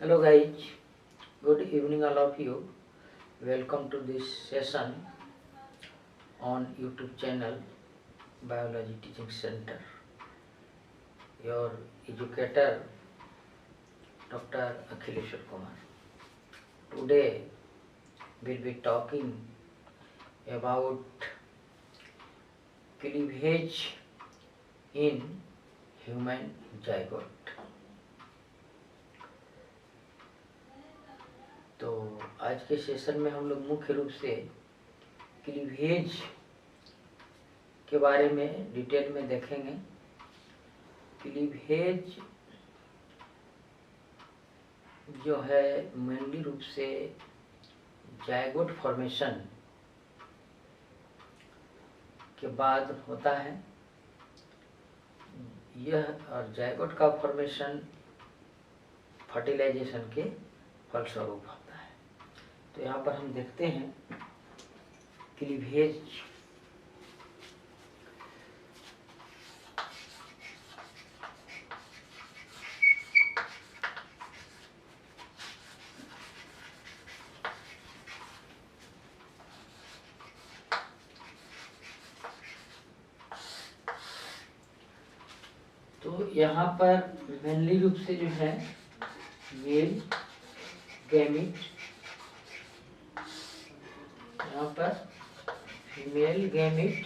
Hello guys, good evening all of you. Welcome to this session on YouTube channel Biology Teaching Center. Your educator Dr. Akhileshwar Kumar. Today we'll be talking about cleavage in human zygote. तो आज के session में हम लोग मुख्य रूप से cleavage के बारे में डिटेल में देखेंगे। क्लीवेज जो है मेनली रूप से जायगोट फॉर्मेशन के बाद होता है। यह और जायगोट का फॉर्मेशन फर्टिलाइजेशन के फलस्वरूप होता है। तो यहाँ पर हम देखते हैं क्लीवेज तो यहाँ पर मेनली रूप से जो है मेल गैमीट, यहाँ पर फीमेल गैमीट,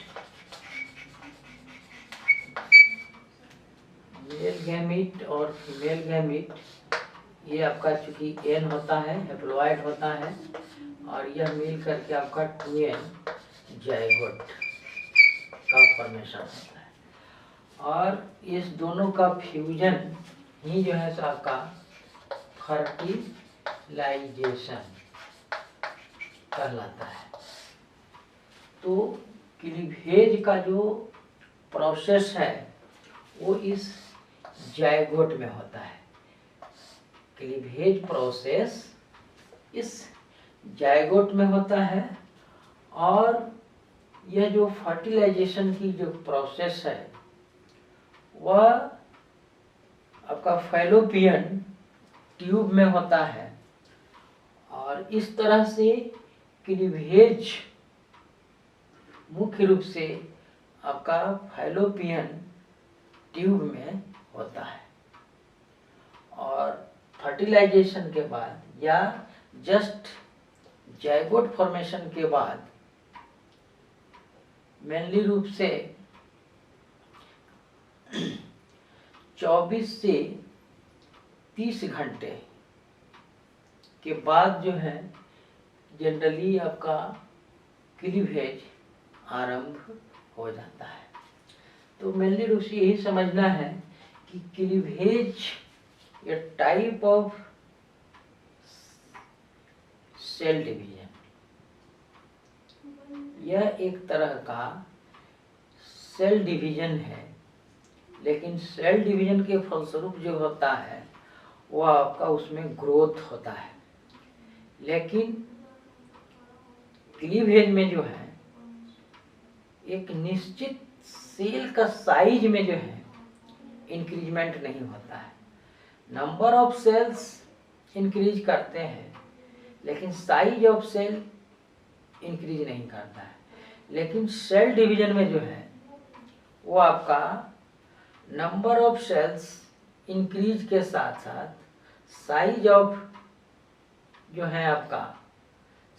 मेल गैमीट और फीमेल गैमीट, ये आपका चूंकि एन होता है, हैप्लॉइड होता है, और यह मिल करके आपका 2n जायगोट का फॉर्मेशन होता है। और इस दोनों का फ्यूजन ही जो है आपका फर्टिलाइजेशन कहलाता है। तो क्लीवेज का जो प्रोसेस है वो इस जायगोट में होता है। क्लीवेज प्रोसेस इस जायगोट में होता है, और यह जो फर्टिलाइजेशन की जो प्रोसेस है वह आपका फैलोपियन ट्यूब में होता है। और इस तरह से क्लीवेज मुख्य रूप से आपका फैलोपियन ट्यूब में होता है। और फर्टिलाइजेशन के बाद या जस्ट जायगोट फॉर्मेशन के बाद मेनली रूप से 24 से 30 घंटे के बाद जो है जनरली आपका क्लीवेज आरंभ हो जाता है। तो मेनली रूप से यही समझना है कि cleavage a type of cell division, यह एक तरह का सेल डिवीजन है। लेकिन सेल डिवीजन के फलस्वरूप जो होता है वह आपका उसमें ग्रोथ होता है। लेकिन क्लीवेज में जो है एक निश्चित सेल का साइज में जो है इंक्रीजमेंट नहीं होता है। नंबर ऑफ सेल्स इंक्रीज करते हैं लेकिन साइज ऑफ सेल इंक्रीज नहीं करता है। लेकिन सेल डिवीजन में जो है वो आपका नंबर ऑफ सेल्स इंक्रीज के साथ साथ साइज ऑफ जो है आपका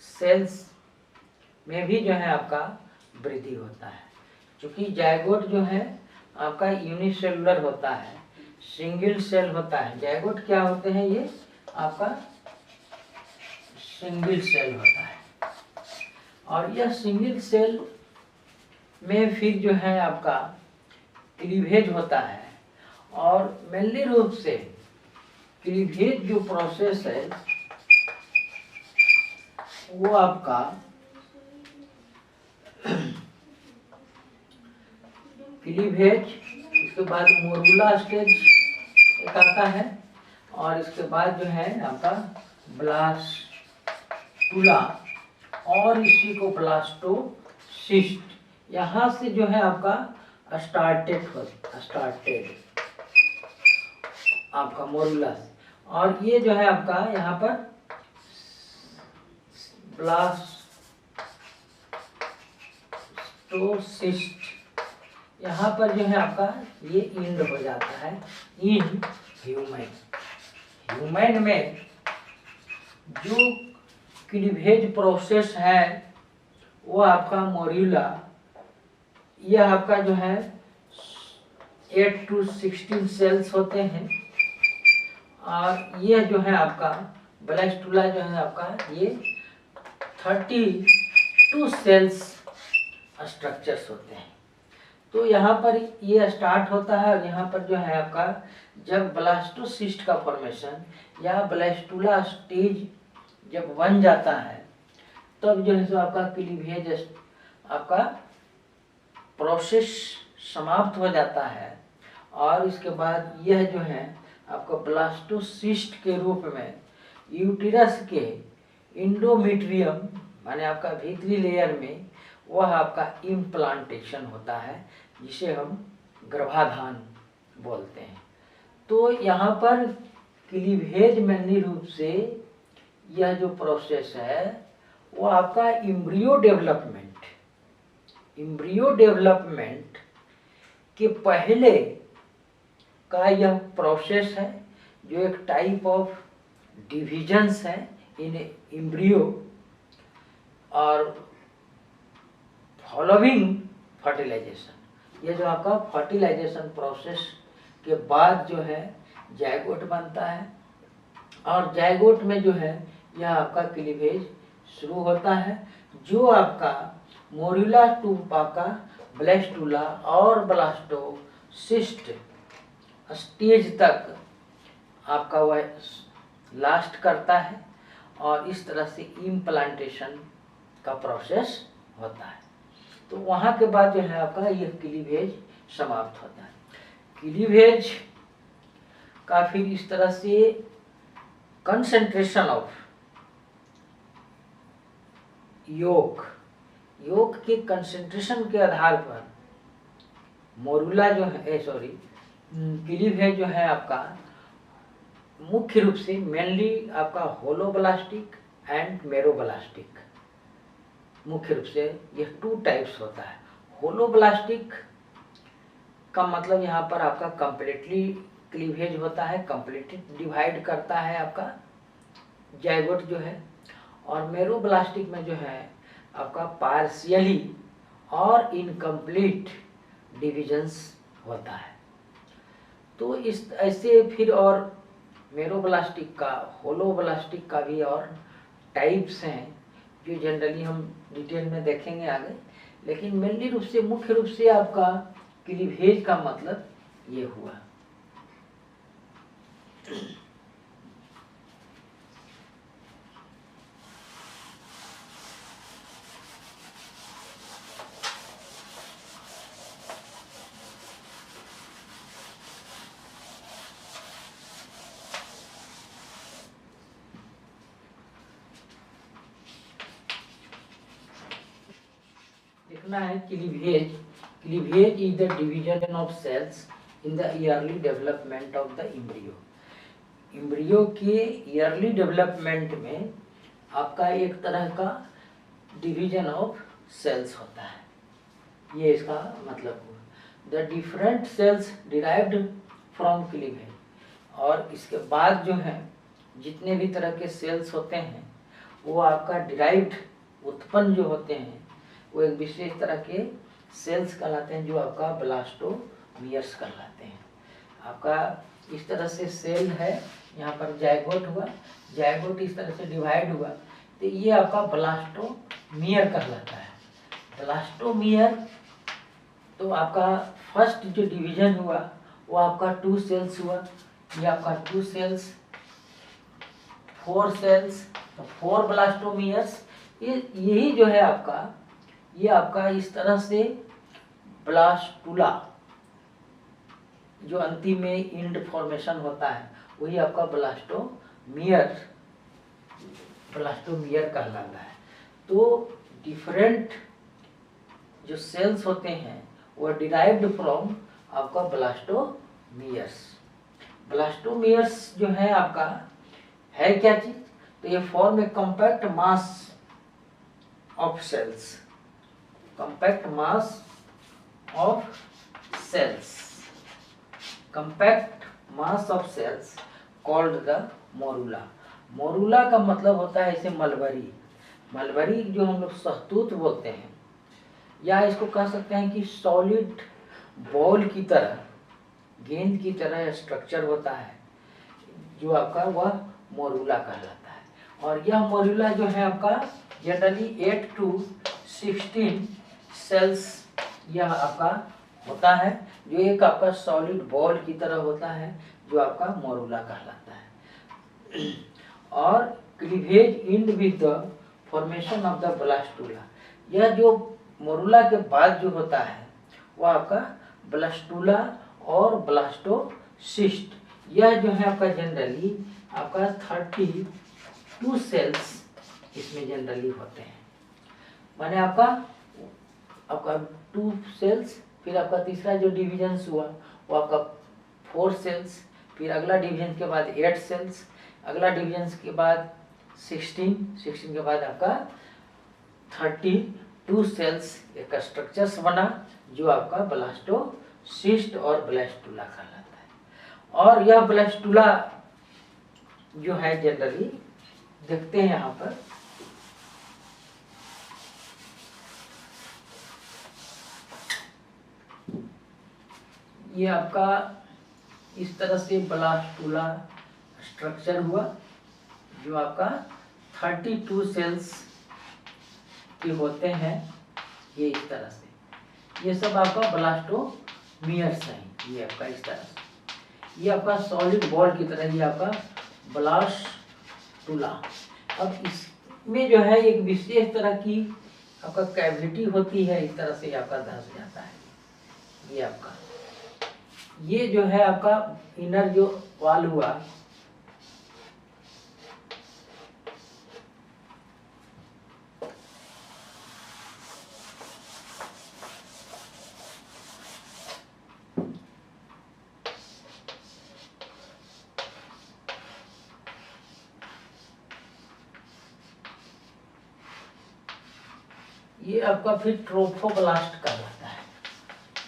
सेल्स में भी जो है आपका वृद्धि होता है। क्योंकि जायगोट जो है आपका यूनिसेलुलर होता है, सिंगल सेल होता है। जायगोट क्या होते हैं, ये आपका सिंगल सेल होता है। और यह सिंगल सेल में फिर जो है आपका क्लीवेज होता है। और मेनली रूप से क्लीवेज जो प्रोसेस है वो आपका क्लीवेज, उसके बाद मोरुला स्टेज एक आता है, और इसके बाद जो है आपका ब्लास्टुला, और इसी को ब्लास्टोसिस्ट, यहाँ से जो है आपका स्टार्टेड आपका मोरुलस, और ये जो है आपका यहाँ पर ब्लास्टोसिस्ट, यहाँ पर जो है आपका ये इंड हो जाता है इन ह्यूमन। ह्यूमन में जो क्लीवेज प्रोसेस है वो आपका मोर्यूला, यह आपका जो है 8 to 16 सेल्स होते हैं, और यह जो है आपका ब्लास्टुला जो है आपका ये 32 सेल्स स्ट्रक्चर्स होते हैं। तो यहाँ पर ये स्टार्ट होता है, और यहाँ पर जो है आपका जब ब्लास्टोसिस्ट का फॉर्मेशन या ब्लास्टुला स्टेज जब बन जाता है, तब जो है सो आपका क्लीवेज आपका प्रोसेस समाप्त हो जाता है। और इसके बाद यह जो है आपका ब्लास्टोसिस्ट के रूप में यूटेरस के इंडोमेट्रियम माने आपका भीतरी लेयर में वह आपका इम्प्लांटेशन होता है, जिसे हम गर्भाधान बोलते हैं। तो यहाँ पर क्लीवेज मेनली रूप से यह जो प्रोसेस है वो आपका एम्ब्रियो डेवलपमेंट के पहले का यह प्रोसेस है, जो एक टाइप ऑफ डिविजन्स है इन एम्ब्रियो, और फॉलोइंग फर्टिलाइजेशन, ये जो आपका फर्टिलाइजेशन प्रोसेस के बाद जो है जायगोट बनता है, और जायगोट में जो है यह आपका क्लीवेज शुरू होता है, जो आपका मोर्यूला टू पाका ब्लास्टुला और ब्लास्टोसिस्ट स्टेज तक आपका वह लास्ट करता है, और इस तरह से इम्प्लांटेशन का प्रोसेस होता है। तो वहाँ के बाद जो है आपका यह क्लीवेज समाप्त होता है। क्लीवेज का फिर इस तरह से कंसंट्रेशन ऑफ योग के कंसंट्रेशन के आधार पर मोर्यूला जो है क्लीवेज जो है आपका मुख्य रूप से मेनली आपका होलोब्लास्टिक एंड मेरोब्लास्टिक, मुख्य रूप से यह 2 टाइप्स होता है। होलोब्लास्टिक का मतलब यहाँ पर आपका कंप्लीटली क्लीवेज होता है, कंप्लीटली डिवाइड करता है आपका जायगोट जो है, और मेरोब्लास्टिक में जो है आपका पार्शियली और इनकम्प्लीट डिविजन्स होता है। तो इस ऐसे फिर और मेरोब्लास्टिक का, होलोब्लास्टिक का भी और टाइप्स हैं, जो जनरली हम डिटेल में देखेंगे आगे, लेकिन मेनली रूप से मुख्य रूप से आपका क्लीवेज का मतलब ये हुआ। देखना है cleavage is the division of cells in the early development of the embryo. Embryo के ईयरली डेवलपमेंट में आपका एक तरह का डिवीजन ऑफ सेल्स होता है, ये इसका मतलब हुआ। The different cells derived from cleavage, और इसके बाद जो है जितने भी तरह के सेल्स होते हैं वो आपका डिराइव्ड उत्पन्न जो होते हैं वो एक विशेष तरह के सेल्स कहलाते हैं, जो आपका ब्लास्टोमियर्स कहलाते हैं। आपका इस तरह से सेल है, यहाँ पर जायगोट हुआ, जायगोट इस तरह से डिवाइड हुआ, तो ये आपका ब्लास्टोमियर कहलाता है। ब्लास्टोमियर तो आपका फर्स्ट जो डिवीजन हुआ वो आपका 2 सेल्स हुआ, ये आपका 2 सेल्स, 4 सेल्स, 4 ब्लास्टोमियर्स। यही जो है आपका, ये आपका इस तरह से ब्लास्टुला जो अंतिम में इंड फॉर्मेशन होता है वही आपका ब्लास्टोमियर कहलाता है। तो डिफरेंट जो सेल्स होते हैं वो डिराइव्ड फ्रॉम आपका ब्लास्टोमियर्स। ब्लास्टोमियर्स जो है आपका है क्या चीज, तो ये form a compact mass of cells, compact mass of cells, compact mass of cells called the morula. Morula का मतलब होता है इसे मलबरी, मलबरी जो हम लोग सहतूत बोलते हैं, या इसको कह सकते हैं कि सॉलिड बॉल की तरह, गेंद की तरह स्ट्रक्चर होता है जो आपका वह मोरूला कहलाता है। और यह मोरूला जो है आपका जनरली 8 to 16 सेल्स यह आपका होता है, जो एक आपका सॉलिड बॉल की तरह होता है जो आपका मोरूला कहलाता है। और cleavage end with the formation of the blastula, यह जो मोरूला के बाद जो होता है वह आपका ब्लास्टूला और ब्लास्टोसिस्ट, यह जो है आपका जनरली आपका 32 सेल्स इसमें जनरली होते हैं। माने आपका 2 सेल्स, फिर आपका तीसरा जो डिवीजन हुआ वो आपका 4 सेल्स, फिर अगला डिवीजन के बाद 8 सेल्स, अगला डिवीजन के बाद 16 के बाद आपका 32 सेल्स एक स्ट्रक्चर्स बना जो आपका ब्लास्टोसिस्ट और ब्लास्टूला कहलाता है। और यह ब्लास्टूला जो है जनरली देखते हैं यहाँ पर, ये आपका इस तरह से ब्लास्टूला स्ट्रक्चर हुआ जो आपका 32 सेल्स के होते हैं, ये इस तरह से, ये सब आपका ब्लास्टोमियर्स हैं, ये आपका इस तरह से, ये आपका सॉलिड बॉल की तरह, ये आपका ब्लास्टूला। अब इसमें जो है एक विशेष तरह की आपका कैविटी होती है, इस तरह से आपका धंस जाता है, ये आपका, ये जो है आपका इनर जो वाल हुआ, ये आपका फिर ट्रोफोब्लास्ट कहलाता है,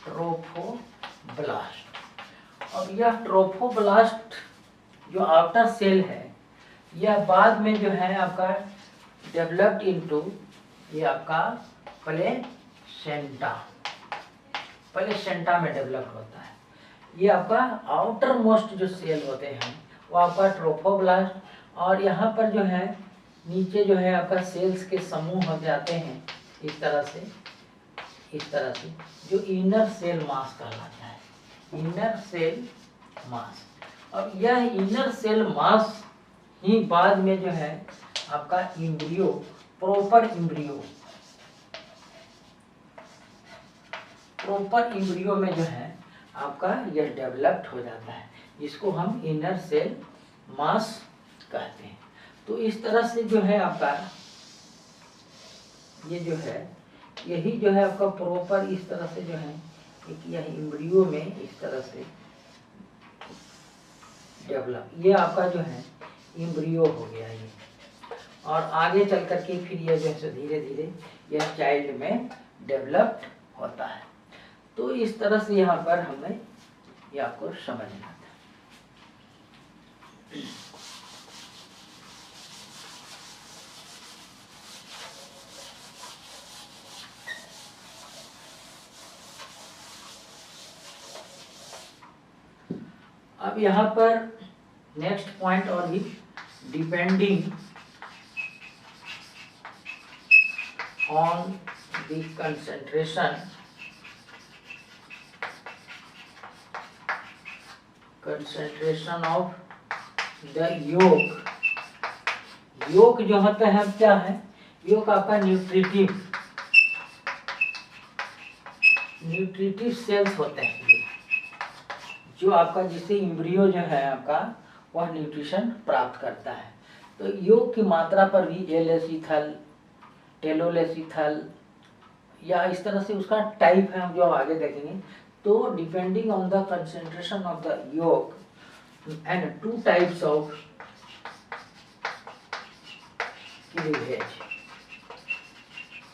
ट्रोफोब्लास्ट। और यह ट्रोफोब्लास्ट जो आउटर सेल है यह बाद में जो है आपका डेवलप्ड इनटू, ये आपका प्लेसेंटा, प्लेसेंटा में डेवलप होता है। ये आपका आउटर मोस्ट जो सेल होते हैं वो आपका ट्रोफोब्लास्ट, और यहाँ पर जो है नीचे जो है आपका सेल्स के समूह हो जाते हैं इस तरह से, इस तरह से, जो इनर सेल मास कहलाता है, इनर सेल मास। और यह इनर सेल मास ही बाद में जो है आपका embryo, proper embryo, proper embryo में जो है आपका यह डेवलप्ड हो जाता है, जिसको हम इनर सेल मास कहते हैं। तो इस तरह से जो है आपका ये जो है, यही जो है आपका प्रॉपर इस तरह से जो है एक यह इम्ब्रियो में इस तरह से डेवलप, ये आपका जो है इम्ब्रियो हो गया ये, और आगे चल करके फिर ये जो है धीरे धीरे यह चाइल्ड में डेवलप्ड होता है। तो इस तरह से यहाँ पर हमें ये आपको समझना था। अब यहाँ पर नेक्स्ट पॉइंट और भी, depending on the concentration of the योग, योग जो होता है क्या है, योग आपका न्यूट्रिटिव सेल्स होते हैं जो आपका, जिससे इम्ब्रियो जो है आपका वह न्यूट्रिशन प्राप्त करता है। तो योग की मात्रा पर भी एलेसीथल, टेलोलेसीथल या इस तरह से उसका टाइप है, हम जो आगे देखेंगे। तो depending on the concentration of the योग, and two types of cleavage.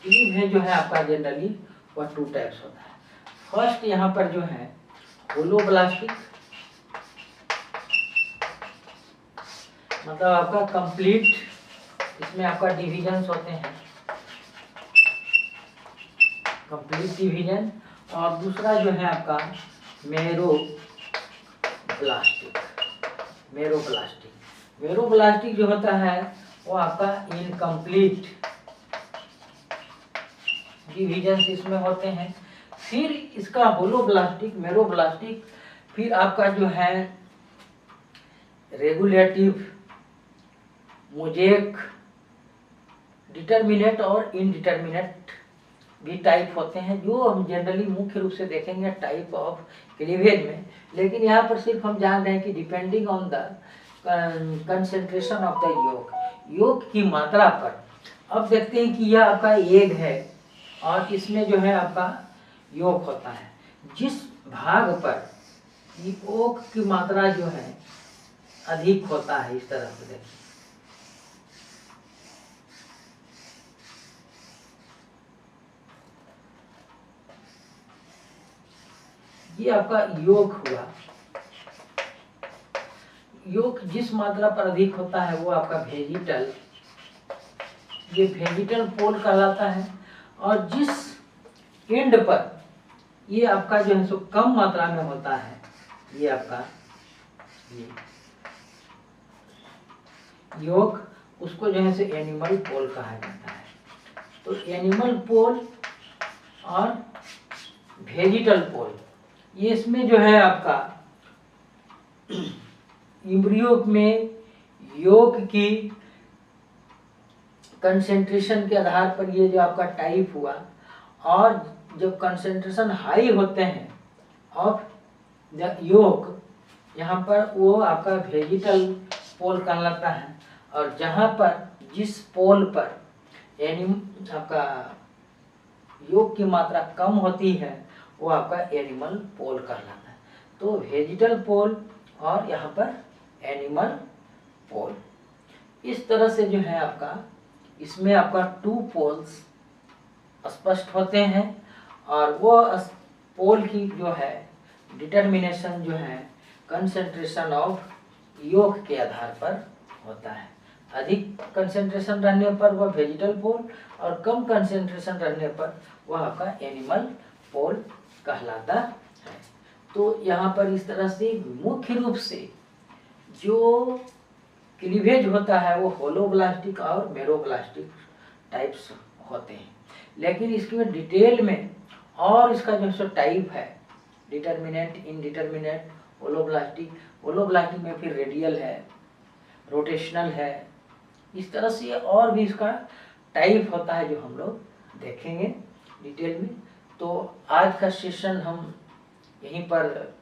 Cleavage जो है आपका जनरली वह टू टाइप्स होता है। फर्स्ट यहाँ पर जो है होलोब्लास्टिक, मतलब आपका कंप्लीट, इसमें आपका डिविजन्स होते हैं, कंप्लीट डिवीजन। और दूसरा जो है आपका मेरोब्लास्टिक। मेरोब्लास्टिक जो होता है वो आपका इनकम्प्लीट डिविजन्स इसमें होते हैं। फिर इसका होलोब्लास्टिक, मेरोब्लास्टिक, फिर आपका जो है रेगुलेटिव, मोजेक, डिटर्मिनेट और इनडिटर्मिनेट भी टाइप होते हैं, जो हम जनरली मुख्य रूप से देखेंगे टाइप ऑफ क्लीवेज में। लेकिन यहाँ पर सिर्फ हम जान रहे हैं कि depending on the concentration of the योग की मात्रा पर। अब देखते हैं कि यह आपका एग है और इसमें जो है आपका योग होता है। जिस भाग पर योग की मात्रा जो है अधिक होता है, इस तरह से देखिए, ये आपका योग हुआ। योग जिस मात्रा पर अधिक होता है वो आपका वेजिटल, ये वेजिटल पोल कहलाता है। और जिस एंड पर ये आपका जो है सो कम मात्रा में होता है, ये आपका ये योग, उसको जो है सो एनिमल पोल कहा जाता है। तो एनिमल पोल और वेजिटल पोल, ये इसमें जो है आपका इम्ब्रियो में योग की कंसेंट्रेशन के आधार पर ये जो आपका टाइप हुआ। और जब कंसेंट्रेशन हाई होते हैं ऑफ द योग, यहाँ पर वो आपका वेजिटल पोल कहलाता है। और जहाँ पर जिस पोल पर आपका योग की मात्रा कम होती है वो आपका एनिमल पोल कहलाता है। तो वेजिटल पोल और यहाँ पर एनिमल पोल, इस तरह से जो है आपका, इसमें आपका टू पोल्स स्पष्ट होते हैं। और वो पोल की जो है डिटर्मिनेशन जो है कंसेंट्रेशन ऑफ योग के आधार पर होता है। अधिक कंसेंट्रेशन रहने पर वह वेजिटल पोल और कम कंसेंट्रेशन रहने पर वह आपका एनिमल पोल कहलाता है। तो यहाँ पर इस तरह से मुख्य रूप से जो क्लीवेज होता है वो होलोब्लास्टिक और मेरोब्लास्टिक टाइप्स होते हैं। लेकिन इसके डिटेल में और इसका जो सो टाइप है, डिटर्मिनेंट, इनडिटर्मिनेट, होलोब्लास्टिक में फिर रेडियल है, रोटेशनल है, इस तरह से और भी इसका टाइप होता है जो हम लोग देखेंगे डिटेल में। तो आज का सेशन हम यहीं पर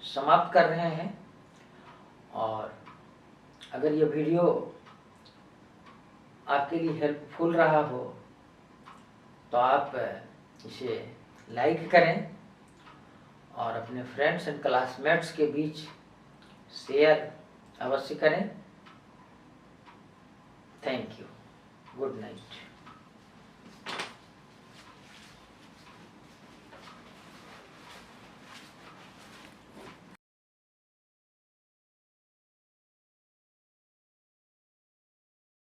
समाप्त कर रहे हैं। और अगर ये वीडियो आपके लिए हेल्पफुल रहा हो तो आप इसे लाइक करें और अपने फ्रेंड्स एंड क्लासमेट्स के बीच शेयर अवश्य करें। Thank you. Good night.